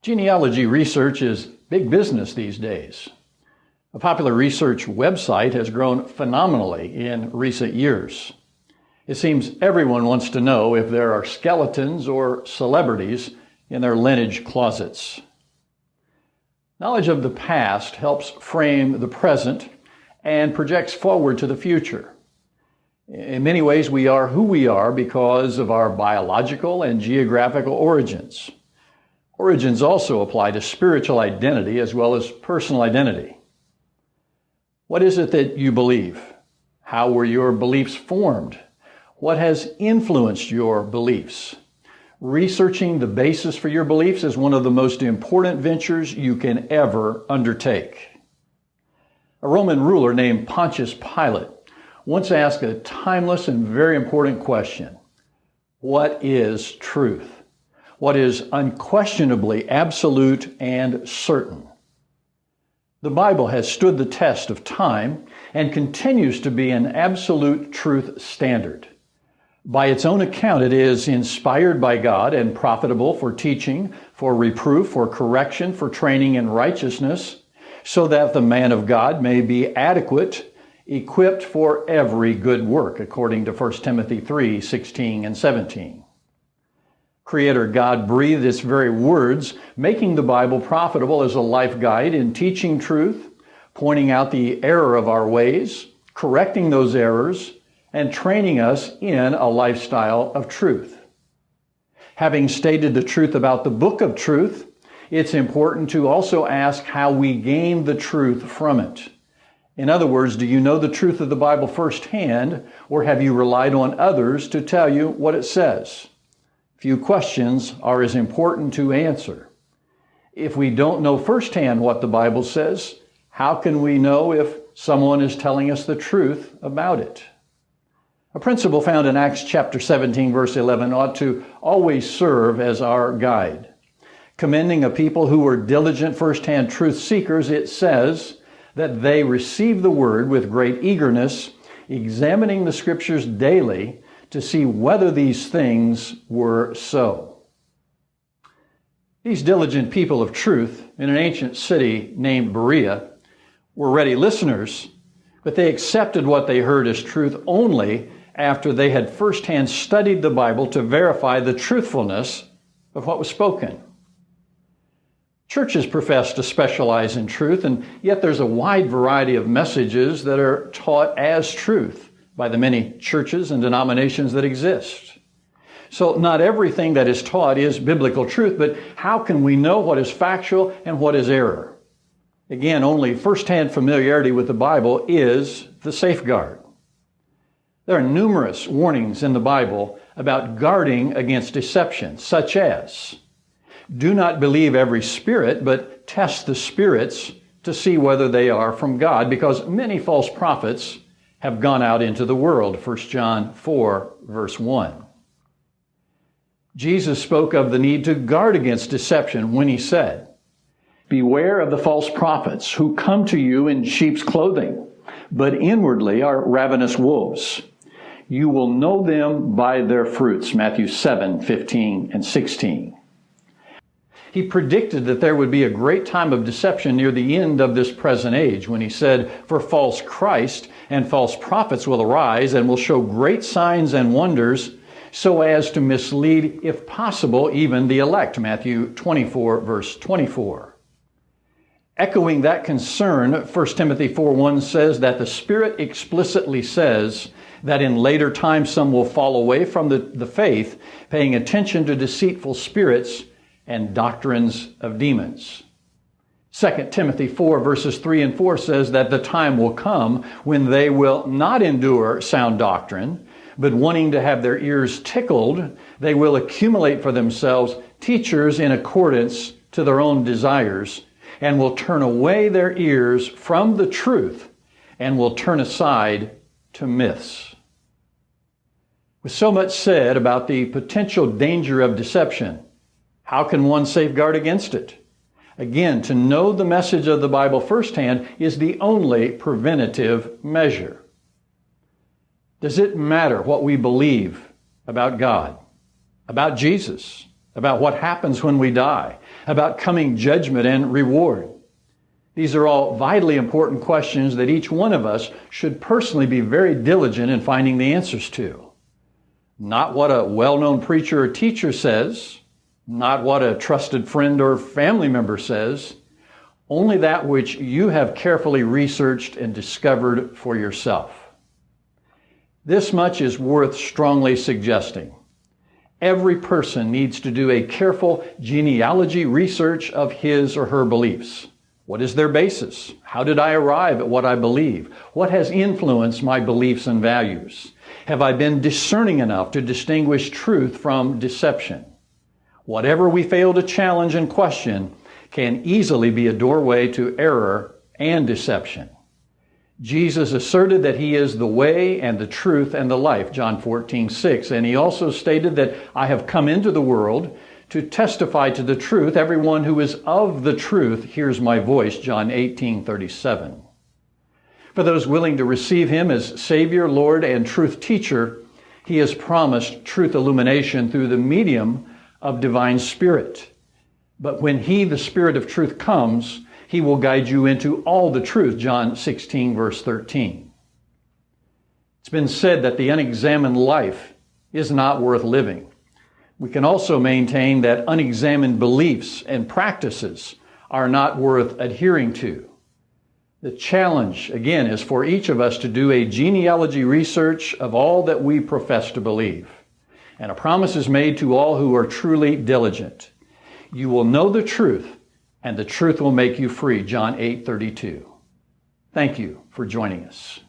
Genealogy research is big business these days. A popular research website has grown phenomenally in recent years. It seems everyone wants to know if there are skeletons or celebrities in their lineage closets. Knowledge of the past helps frame the present and projects forward to the future. In many ways, we are who we are because of our biological and geographical origins. Origins also apply to spiritual identity as well as personal identity. What is it that you believe? How were your beliefs formed? What has influenced your beliefs? Researching the basis for your beliefs is one of the most important ventures you can ever undertake. A Roman ruler named Pontius Pilate once asked a timeless and very important question. What is truth? What is unquestionably absolute and certain? The Bible has stood the test of time and continues to be an absolute truth standard. By its own account, it is inspired by God and profitable for teaching, for reproof, for correction, for training in righteousness, so that the man of God may be adequate, equipped for every good work, according to 1 Timothy 3:16 and 17. Creator God breathed its very words, making the Bible profitable as a life guide in teaching truth, pointing out the error of our ways, correcting those errors, and training us in a lifestyle of truth. Having stated the truth about the book of truth, it's important to also ask how we gain the truth from it. In other words, do you know the truth of the Bible firsthand, or have you relied on others to tell you what it says? Few questions are as important to answer. If we don't know firsthand what the Bible says, how can we know if someone is telling us the truth about it? A principle found in Acts chapter 17, verse 11 ought to always serve as our guide. Commending a people who were diligent firsthand truth seekers, it says that they received the word with great eagerness, examining the scriptures daily to see whether these things were so. These diligent people of truth in an ancient city named Berea were ready listeners, but they accepted what they heard as truth only after they had firsthand studied the Bible to verify the truthfulness of what was spoken. Churches profess to specialize in truth, and yet there's a wide variety of messages that are taught as truth by the many churches and denominations that exist. So not everything that is taught is biblical truth, but how can we know what is factual and what is error? Again, only firsthand familiarity with the Bible is the safeguard. There are numerous warnings in the Bible about guarding against deception, such as, do not believe every spirit, but test the spirits to see whether they are from God, because many false prophets have gone out into the world, 1 John 4, verse 1. Jesus spoke of the need to guard against deception when he said, beware of the false prophets who come to you in sheep's clothing, but inwardly are ravenous wolves. You will know them by their fruits, Matthew 7, 15 and 16. He predicted that there would be a great time of deception near the end of this present age when he said, for false Christ and false prophets will arise and will show great signs and wonders so as to mislead, if possible, even the elect, Matthew 24, verse 24. Echoing that concern, 1 Timothy 4:1 says that the Spirit explicitly says that in later times some will fall away from the faith, paying attention to deceitful spirits and doctrines of demons. 2 Timothy 4 verses 3 and 4 says that the time will come when they will not endure sound doctrine, but wanting to have their ears tickled, they will accumulate for themselves teachers in accordance to their own desires, and will turn away their ears from the truth and will turn aside to myths. With so much said about the potential danger of deception, how can one safeguard against it? Again, to know the message of the Bible firsthand is the only preventative measure. Does it matter what we believe about God, about Jesus, about what happens when we die? about coming judgment and reward. These are all vitally important questions that each one of us should personally be very diligent in finding the answers to. Not what a well-known preacher or teacher says, not what a trusted friend or family member says, only that which you have carefully researched and discovered for yourself. This much is worth strongly suggesting. Every person needs to do a careful genealogy research of his or her beliefs. What is their basis? How did I arrive at what I believe? What has influenced my beliefs and values? Have I been discerning enough to distinguish truth from deception? Whatever we fail to challenge and question can easily be a doorway to error and deception. Jesus asserted that he is the way and the truth and the life, John 14:6, and he also stated that I have come into the world to testify to the truth. Everyone who is of the truth hears my voice, John 18:37. For those willing to receive him as Savior, Lord, and truth teacher, he has promised truth illumination through the medium of divine Spirit. But when he, the Spirit of truth, comes, he will guide you into all the truth, John 16, verse 13. It's been said that the unexamined life is not worth living. We can also maintain that unexamined beliefs and practices are not worth adhering to. The challenge, again, is for each of us to do a genealogy research of all that we profess to believe. And a promise is made to all who are truly diligent. You will know the truth, and the truth will make you free, John 8:32. Thank you for joining us.